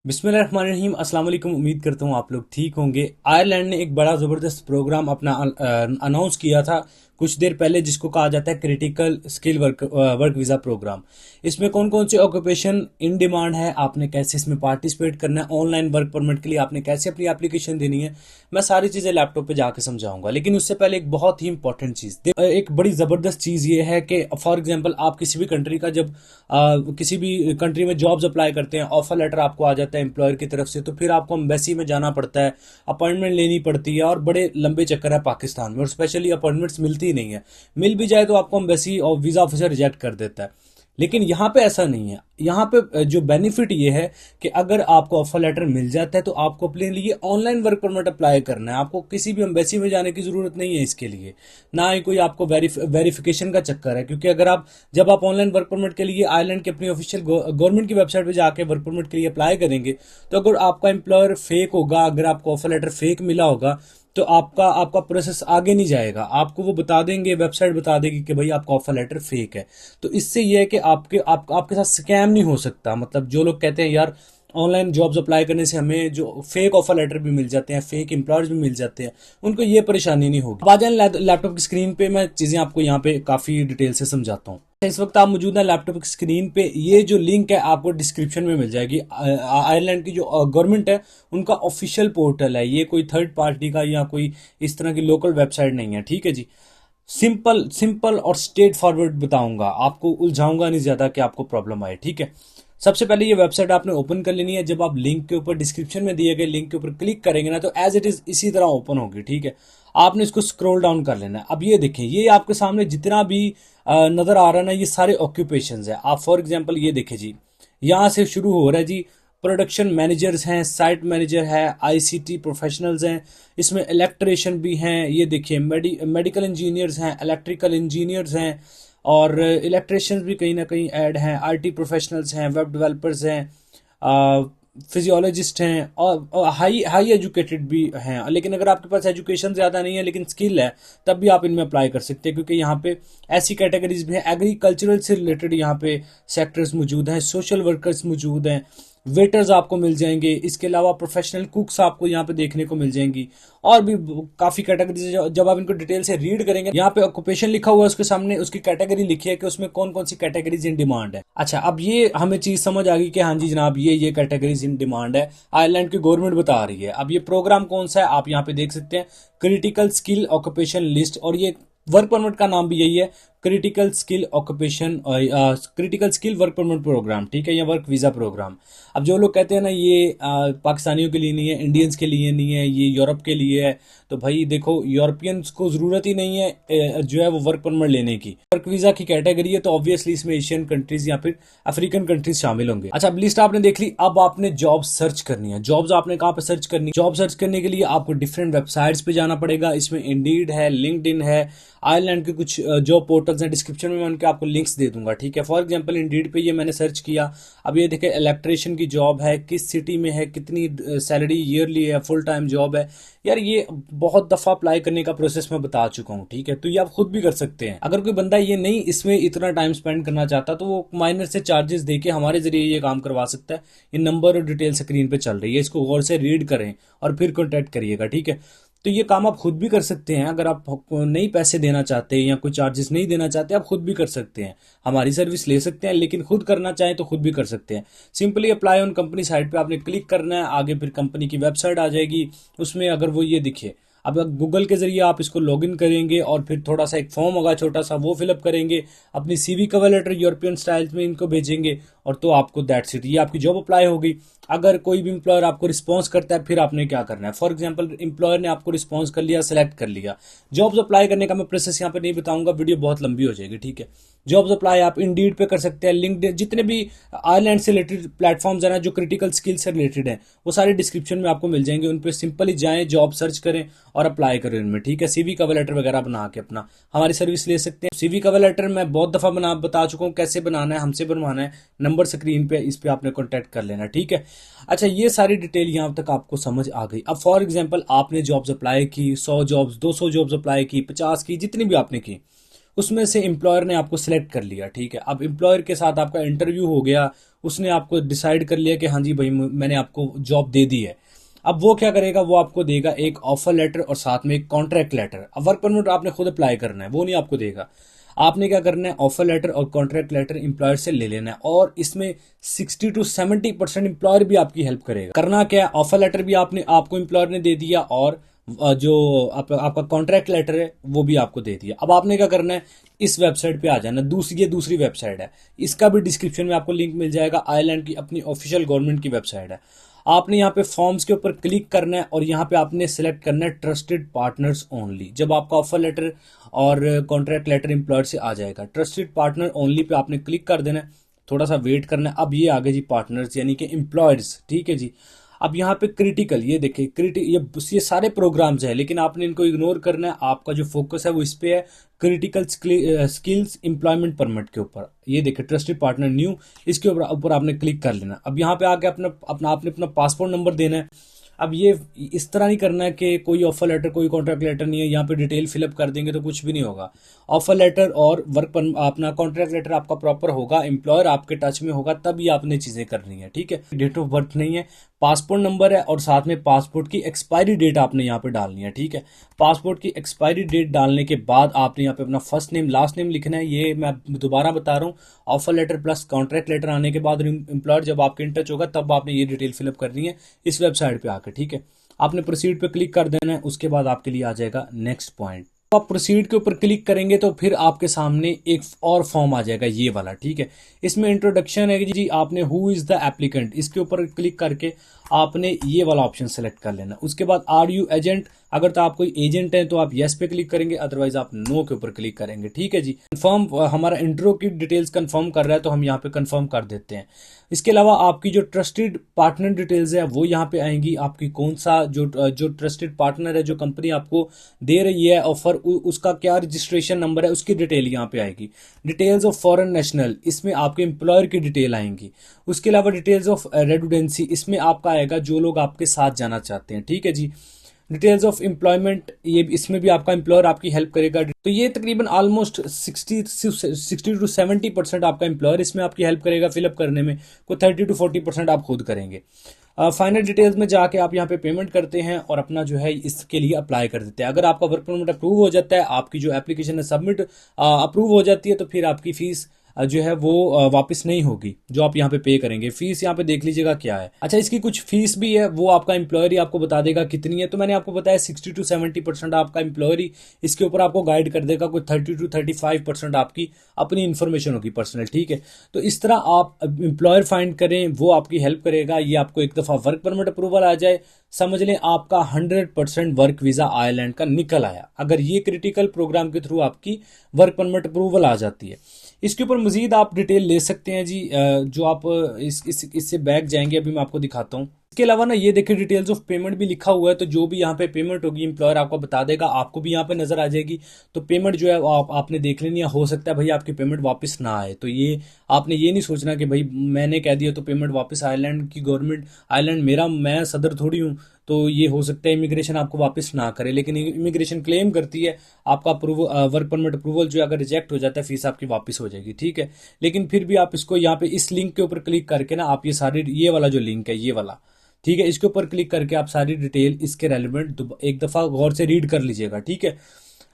बिस्मिल्लाहिर्रहमानिर्रहीम। अस्सलाम वालेकुम। उम्मीद करता हूँ आप लोग ठीक होंगे। आयरलैंड ने एक बड़ा ज़बरदस्त प्रोग्राम अपना अनाउंस किया था कुछ देर पहले, जिसको कहा जाता है critical skill work visa programme. इसमें कौन कौन से ऑक्यूपेशन इन डिमांड है, आपने कैसे इसमें पार्टिसिपेट करना है, ऑनलाइन वर्क परमिट के लिए आपने कैसे अपनी एप्लीकेशन देनी है, मैं सारी चीज़ें लैपटॉप पे जाके समझाऊंगा। लेकिन उससे पहले एक बहुत ही इंपॉर्टेंट चीज़, एक बड़ी ज़बरदस्त चीज़ ये है कि फॉर एग्जांपल आप किसी भी कंट्री का जब किसी भी कंट्री में जॉब्स अप्लाई करते हैं, ऑफर लेटर आपको आ जाता है एम्प्लॉयर की तरफ से, तो फिर आपको एम्बेसी में जाना पड़ता है, अपॉइंटमेंट लेनी पड़ती है और बड़े लंबे चक्कर है पाकिस्तान में, और स्पेशली अपॉइंटमेंट्स मिलती ही नहीं है। मिल भी जाए तो आपको एम्बेसी और वीज़ा ऑफिसर रिजेक्ट कर देता है। लेकिन यहाँ पे ऐसा नहीं है। यहाँ पे जो बेनिफिट ये है कि अगर आपको ऑफर लेटर मिल जाता है तो आपको अपने लिए ऑनलाइन वर्क परमिट अप्लाई करना है। आपको किसी भी एम्बेसी में जाने की जरूरत नहीं है इसके लिए, ना ही कोई आपको वेरिफिकेशन का चक्कर है। क्योंकि अगर आप जब आप ऑनलाइन वर्क परमिट के लिए आयरलैंड की अपनी ऑफिशियल गवर्नमेंट की वेबसाइट पे जाके वर्क परमिट के लिए अप्लाई करेंगे, तो अगर आपका एम्प्लॉयर फेक होगा, अगर आपको ऑफर लेटर फेक मिला होगा, तो आपका आपका प्रोसेस आगे नहीं जाएगा। आपको वो बता देंगे, वेबसाइट बता देगी कि भाई आपका ऑफर लेटर फेक है। तो इससे ये है कि आपके साथ स्कैम नहीं हो सकता। मतलब जो लोग कहते हैं यार ऑनलाइन जॉब्स अप्लाई करने से हमें जो फेक ऑफर लेटर भी मिल जाते हैं, फेक एम्प्लॉयर्स भी मिल जाते हैं, उनको ये परेशानी नहीं होगी। अब आ जाए लैपटॉप की स्क्रीन पे, मैं चीज़ें आपको यहाँ पे काफ़ी डिटेल से समझाता हूँ। इस वक्त आप मौजूद हैं लैपटॉप की स्क्रीन पे। ये जो लिंक है आपको डिस्क्रिप्शन में मिल जाएगी। आयरलैंड की जो गवर्नमेंट है उनका ऑफिशियल पोर्टल है, ये कोई थर्ड पार्टी का या कोई इस तरह की लोकल वेबसाइट नहीं है, ठीक है जी। सिंपल सिंपल और स्ट्रेट फॉरवर्ड बताऊंगा, आपको उलझाऊंगा नहीं ज़्यादा कि आपको प्रॉब्लम आए, ठीक है। सबसे पहले ये वेबसाइट आपने ओपन कर लेनी है। जब आप लिंक के ऊपर, डिस्क्रिप्शन में दिए गए लिंक के ऊपर क्लिक करेंगे ना, तो एज इट इज़ इसी तरह ओपन होगी, ठीक है। आपने इसको स्क्रॉल डाउन कर लेना है। अब ये देखें, ये आपके सामने जितना भी नज़र आ रहा है ना, ये सारे ऑक्यूपेशंस है। आप फॉर एग्जांपल ये देखें जी, यहाँ से शुरू हो रहा है जी। प्रोडक्शन मैनेजर्स हैं, साइट मैनेजर है, आईसीटी प्रोफेशनल्स हैं, इसमें इलेक्ट्रिशियन भी हैं, ये देखिए मेडिकल इंजीनियर्स हैं, इलेक्ट्रिकल इंजीनियर्स हैं, और इलेक्ट्रिशियंस भी कहीं ना कहीं ऐड हैं, आईटी प्रोफेशनल्स हैं, वेब डेवलपर्स हैं, फिजियोलॉजिस्ट हैं, और हाई हाई एजुकेटेड भी हैं। लेकिन अगर आपके पास एजुकेशन ज़्यादा नहीं है लेकिन स्किल है, तब भी आप इनमें अप्लाई कर सकते हैं, क्योंकि यहाँ पे ऐसी कैटेगरीज भी हैं। एग्रीकल्चरल से रिलेटेड यहाँ पे सेक्टर्स मौजूद हैं, सोशल वर्कर्स मौजूद हैं, वेटर्स आपको मिल जाएंगे। इसके अलावा प्रोफेशनल कुक्स आपको यहाँ पे देखने को मिल जाएंगी, और भी काफ़ी कैटेगरीज। जब आप इनको डिटेल से रीड करेंगे, यहाँ पे ऑक्यूपेशन लिखा हुआ है, उसके सामने उसकी कैटेगरी लिखी है कि उसमें कौन कौन सी कैटेगरीज इन डिमांड है। अच्छा, अब ये हमें चीज़ समझ आ गई कि हाँ जी जनाब, ये कैटेगरीज इन डिमांड है, आयरलैंड की गवर्नमेंट बता रही है। अब ये प्रोग्राम कौन सा है आप यहाँ पे देख सकते हैं, क्रिटिकल स्किल ऑक्यूपेशन लिस्ट, और ये वर्क परमिट का नाम भी यही है, critical skill occupation, critical skill work permit programme, ठीक है, या वर्क वीज़ा प्रोग्राम। अब जो लोग कहते हैं ना ये पाकिस्तानियों के लिए नहीं है, इंडियंस के लिए नहीं है, ये यूरोप के लिए है, तो भाई देखो, यूरोपियंस को ज़रूरत ही नहीं है जो है वो वर्क परमिट लेने की। वर्क वीज़ा की कैटेगरी है, तो ऑब्वियसली इसमें एशियन कंट्रीज या फिर अफ्रीकन कंट्रीज शामिल होंगे। अच्छा, अब लिस्ट आपने देख ली। अब आपने जॉब सर्च करनी है। जॉब्स आपने कहाँ पे सर्च करनी है? जॉब सर्च करने के लिए आपको डिफरेंट वेबसाइट्स पे जाना पड़ेगा। इसमें इंडीड है, लिंक्डइन है, आयरलैंड के कुछ जॉब पोर्टल्स हैं, डिस्क्रिप्शन में मैं उनके आपको लिंक्स दे दूंगा, ठीक है। फॉर एग्जांपल इंडीड पे ये मैंने सर्च किया। अब ये देखें, इलेक्ट्रिशियन की जॉब है, किस सिटी में है, कितनी सैलरी ईयरली है, फुल टाइम जॉब है। यार ये बहुत दफ़ा अप्लाई करने का प्रोसेस मैं बता चुका हूँ, ठीक है। तो ये आप खुद भी कर सकते हैं। अगर कोई बंदा ये नहीं इसमें इतना टाइम स्पेंड करना चाहता, तो वो माइनर से चार्जेस देके हमारे जरिए ये काम करवा सकता है। ये नंबर और डिटेल स्क्रीन पे चल रही है, इसको गौर से रीड करें और फिर कॉन्टैक्ट करिएगा, ठीक है। तो ये काम आप खुद भी कर सकते हैं। अगर आप नहीं पैसे देना चाहते या कोई चार्जेस नहीं देना चाहते, आप खुद भी कर सकते हैं, हमारी सर्विस ले सकते हैं। लेकिन खुद करना चाहें तो खुद भी कर सकते हैं। Simply apply on company site पे आपने क्लिक करना है। आगे फिर कंपनी की वेबसाइट आ जाएगी, उसमें अगर वो ये दिखे, अब गूगल के जरिए आप इसको लॉगिन करेंगे और फिर थोड़ा सा एक फॉर्म होगा छोटा सा, वो फिलअप करेंगे, अपनी CV cover letter European style में इनको भेजेंगे, और तो आपको दैट्स इट, ये आपकी जॉब अप्लाई होगी। अगर कोई भी एम्प्लॉयर आपको रिस्पॉन्स करता है, फिर आपने क्या करना है। फॉर एग्जांपल एम्प्लॉयर ने आपको रिस्पॉन्स कर लिया, सेलेक्ट कर लिया। जॉब्स अप्लाई करने का मैं प्रोसेस यहाँ पे नहीं बताऊंगा, वीडियो बहुत लंबी हो जाएगी, ठीक है। जॉब्स अप्लाई आप इंडीड पे कर सकते हैं, लिंक्डइन, जितने भी आयरलैंड से रिलेटेड प्लेटफॉर्म्स हैं ना जो क्रिटिकल स्किल से रिलेटेड हैं, वो सारे डिस्क्रिप्शन में आपको मिल जाएंगे। उन पर सिंपली जाएं, जॉब सर्च करें और अप्लाई करें उनमें, ठीक है। सीवी कवर लेटर वगैरह बना के अपना हमारी सर्विस ले सकते हैं। सीवी कवर लेटर मैं बहुत दफ़ा बता चुका हूँ कैसे बनाना है, हमसे बनवाना है। नंबर स्क्रीन पे, इस पे आपने कॉन्टैक्ट कर लेना, ठीक है। अच्छा, ये सारी डिटेल यहाँ तक आपको समझ आ गई। अब फॉर एग्जांपल आपने जॉब्स अप्लाई की, 100 जॉब्स, 200 जॉब्स अप्लाई की, 50 की, जितनी भी आपने की, उसमें से एम्प्लॉयर ने आपको सिलेक्ट कर लिया, ठीक है। अब एम्प्लॉयर के साथ आपका इंटरव्यू हो गया, उसने आपको डिसाइड कर लिया कि हाँ जी भाई मैंने आपको जॉब दे दी है। अब वो क्या करेगा, वो आपको देगा एक ऑफर लेटर और साथ में एक कॉन्ट्रैक्ट लेटर। अब वर्क परमिट आपने खुद अप्लाई करना है, वो नहीं आपको देगा। आपने क्या करना है, ऑफर लेटर और कॉन्ट्रैक्ट लेटर एम्प्लॉयर से ले लेना है, और इसमें 60 to 70% एम्प्लॉयर भी आपकी हेल्प करेगा। करना क्या है, ऑफर लेटर भी आपको एम्प्लॉयर ने दे दिया, और जो आपका कॉन्ट्रैक्ट लेटर है वो भी आपको दे दिया। अब आपने क्या करना है, इस वेबसाइट पे आ जाना। ये दूसरी वेबसाइट है, इसका भी डिस्क्रिप्शन में आपको लिंक मिल जाएगा। आयरलैंड की अपनी ऑफिशियल गवर्नमेंट की वेबसाइट है। आपने यहाँ पे फॉर्म्स के ऊपर क्लिक करना है, और यहाँ पे आपने सेलेक्ट करना है ट्रस्टेड पार्टनर्स ओनली। जब आपका ऑफर लेटर और कॉन्ट्रैक्ट लेटर एम्प्लॉयर से आ जाएगा, ट्रस्टेड पार्टनर ओनली पे आपने क्लिक कर देना है। थोड़ा सा वेट करना है। अब ये आगे जी पार्टनर्स यानी कि एम्प्लॉयर्स, ठीक है जी। अब यहाँ पे क्रिटिकल, ये देखिए ये सारे प्रोग्राम्स हैं, लेकिन आपने इनको इग्नोर करना है। आपका जो फोकस है वो इस पे है, क्रिटिकल स्किल्स एम्प्लॉयमेंट परमिट के ऊपर। ये देखिए ट्रस्टेड पार्टनर न्यू, इसके ऊपर आपने क्लिक कर लेना। अब यहाँ पे आके आपने अपना पासपोर्ट नंबर देना है। अब ये इस तरह नहीं करना है कि कोई ऑफर लेटर कोई कॉन्ट्रैक्ट लेटर नहीं है, यहाँ पे डिटेल फिलअप कर देंगे तो कुछ भी नहीं होगा। ऑफर लेटर और अपना कॉन्ट्रैक्ट लेटर आपका प्रॉपर होगा, एम्प्लॉयर आपके टच में होगा, तब ये आपने चीजें करनी है, ठीक है। डेट ऑफ बर्थ नहीं है, पासपोर्ट नंबर है, और साथ में पासपोर्ट की एक्सपायरी डेट आपने यहाँ पे डालनी है, ठीक है। पासपोर्ट की एक्सपायरी डेट डालने के बाद आपने यहाँ पे अपना फर्स्ट नेम लास्ट नेम लिखना है। ये मैं दोबारा बता रहा हूँ, offer letter plus contract letter आने के बाद एम्प्लॉयर जब आपके इन टच होगा तब आपने ये डिटेल फिलअप करनी है इस वेबसाइट पे आकर, ठीक है। आपने प्रोसीड पे क्लिक कर देना है। उसके बाद आपके लिए आ जाएगा नेक्स्ट पॉइंट। तो आप प्रोसीड के ऊपर क्लिक करेंगे तो फिर आपके सामने एक और फॉर्म आ जाएगा, ये वाला, ठीक है। इसमें इंट्रोडक्शन है कि जी आपने हु इज द एप्लीकेंट, इसके ऊपर क्लिक करके आपने ये वाला ऑप्शन सेलेक्ट कर लेना। उसके बाद आर यू एजेंट, अगर तो आप कोई एजेंट हैं तो आप यस पे क्लिक करेंगे, अदरवाइज आप नो के ऊपर क्लिक करेंगे, ठीक है जी। कंफर्म, हमारा इंट्रो की डिटेल्स कंफर्म कर रहा है तो हम यहाँ पे कंफर्म कर देते हैं। इसके अलावा आपकी जो ट्रस्टेड पार्टनर डिटेल्स है वो यहाँ पे आएंगी। आपकी कौन सा जो ट्रस्टेड पार्टनर है, जो कंपनी आपको दे रही है ऑफर, उसका क्या रजिस्ट्रेशन नंबर है, उसकी डिटेल यहाँ पे आएगी। डिटेल्स ऑफ फॉरेन नेशनल, इसमें आपके एम्प्लॉयर की डिटेल आएंगी। उसके अलावा डिटेल्स ऑफ रेजिडेंसी, इसमें आपका आएगा जो लोग आपके साथ जाना चाहते हैं, ठीक है जी। डिटेल्स ऑफ एम्प्लॉयमेंट, ये इसमें भी आपका एम्प्लॉयर आपकी हेल्प करेगा। तो ये तकरीबन ऑलमोस्ट 60 to 70% आपका एम्प्लॉयर इसमें आपकी हेल्प करेगा फिलअप करने में, कोई 30 to 40% आप खुद करेंगे। फाइनल डिटेल्स में जाके आप यहाँ पे पेमेंट करते हैं और अपना जो है इसके लिए अप्लाई कर देते हैं। अगर आपका वर्क परमिट अप्रूव हो जाता है, आपकी जो एप्लीकेशन है सबमिट अप्रूव हो जाती है, तो फिर आपकी फीस जो है वो वापस नहीं होगी, जो आप यहाँ पे करेंगे। फीस यहाँ पे देख लीजिएगा क्या है। अच्छा, इसकी कुछ फीस भी है, वो आपका एम्प्लॉयर ही आपको बता देगा कितनी है। तो मैंने आपको बताया 60 to 70% आपका एम्प्लॉयर ही इसके ऊपर आपको गाइड कर देगा। कोई 30 to 35% आपकी अपनी इन्फॉर्मेशन होगी पर्सनल, ठीक है। तो इस तरह आप एम्प्लॉयर फाइंड करें, वो आपकी हेल्प करेगा। ये आपको एक दफ़ा वर्क परमिट अप्रूवल आ जाए, समझ लें आपका 100% वर्क वीज़ा आयरलैंड का निकल आया, अगर ये क्रिटिकल प्रोग्राम के थ्रू आपकी वर्क परमिट अप्रूवल आ जाती है। इसके ऊपर मजीद आप डिटेल ले सकते हैं जी, जो आप इससे बैक जाएंगे, अभी मैं आपको दिखाता हूँ। इसके अलावा ना ये देखिए डिटेल्स ऑफ पेमेंट भी लिखा हुआ है, तो जो भी यहाँ पे पेमेंट होगी एम्प्लॉयर आपको बता देगा, आपको भी यहाँ पे नजर आ जाएगी। तो पेमेंट जो है आपने देख लेनी है। हो सकता है भाई आपकी पेमेंट वापस ना आए, तो ये आपने ये नहीं सोचना कि भाई मैंने कह दिया तो पेमेंट वापस, आयरलैंड की गवर्नमेंट, आयरलैंड मैं सदर थोड़ी हूँ, तो ये हो सकता है इमिग्रेशन आपको वापस ना करे, लेकिन इमिग्रेशन क्लेम करती है आपका वर्क परमिट अप्रूवल जो अगर रिजेक्ट हो जाता है, फीस आपकी वापस हो जाएगी, ठीक है। लेकिन फिर भी आप इसको यहाँ पे इस लिंक के ऊपर क्लिक करके ना, आप ये सारी, ये वाला जो लिंक है ये वाला, ठीक है, इसके ऊपर क्लिक करके आप सारी डिटेल इसके रेलिवेंट एक दफ़ा गौर से रीड कर लीजिएगा, ठीक है।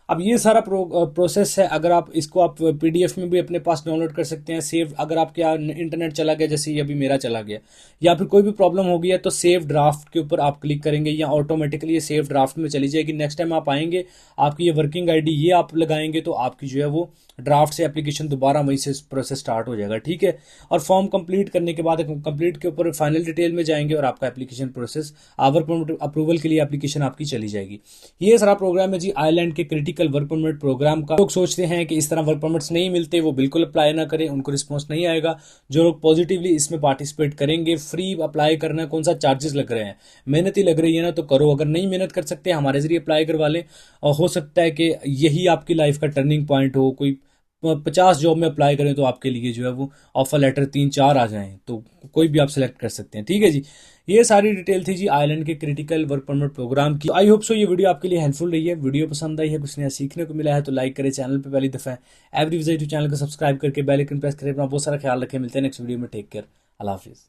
अब ये सारा प्रोसेस है। अगर आप इसको आप पीडीएफ में भी अपने पास डाउनलोड कर सकते हैं, सेव, अगर आपके इंटरनेट चला गया, जैसे ये अभी मेरा चला गया, या फिर कोई भी प्रॉब्लम हो गई है, तो सेव ड्राफ्ट के ऊपर आप क्लिक करेंगे, या ऑटोमेटिकली ये सेव ड्राफ्ट में चली जाएगी। नेक्स्ट टाइम आप आएंगे, आपकी ये वर्किंग आईडी ये आप लगाएंगे, तो आपकी जो है वो ड्राफ्ट से एप्लीकेशन दोबारा वहीं से प्रोसेस स्टार्ट हो जाएगा, ठीक है। और फॉर्म कंप्लीट करने के बाद कंप्लीट के ऊपर फाइनल डिटेल में जाएंगे और आपका application process work permit approval के लिए एप्लीकेशन आपकी चली जाएगी। ये सारा प्रोग्राम है जी आयरलैंड के क्रिटिकल वर्क परमिट प्रोग्राम का। लोग सोचते हैं कि इस तरह वर्क परमिट्स नहीं मिलते, वो बिल्कुल अप्लाई ना करें, उनको रिस्पॉन्स नहीं आएगा। जो लोग पॉजिटिवली इसमें पार्टिसिपेट करेंगे, फ्री अप्लाई करना, कौन सा चार्जेस लग रहे हैं, मेहनत ही लग रही है ना, तो करो। अगर नहीं मेहनत कर सकते, हमारे जरिए अप्लाई करवा लें, और हो सकता है कि यही आपकी लाइफ का टर्निंग पॉइंट हो, कोई 50 जॉब में अप्लाई करें तो आपके लिए जो है वो ऑफर लेटर 3-4 आ जाएं, तो कोई भी आप सेलेक्ट कर सकते हैं। ठीक है जी, ये सारी डिटेल थी जी आयरलैंड के क्रिटिकल वर्क परमिट प्रोग्राम की। आई होप सो ये वीडियो आपके लिए हेल्पफुल रही है। वीडियो पसंद आई है, कुछ नया सीखने को मिला है तो लाइक करें, चैनल पे पहली दफा एवरी विजिट चैनल को सब्सक्राइब करके बेल आइकन प्रेस करें। अपना बहुत सारा ख्याल रखें, मिलते हैं नेक्स्ट वीडियो में। टेक केयर, अल्लाह हाफिज़।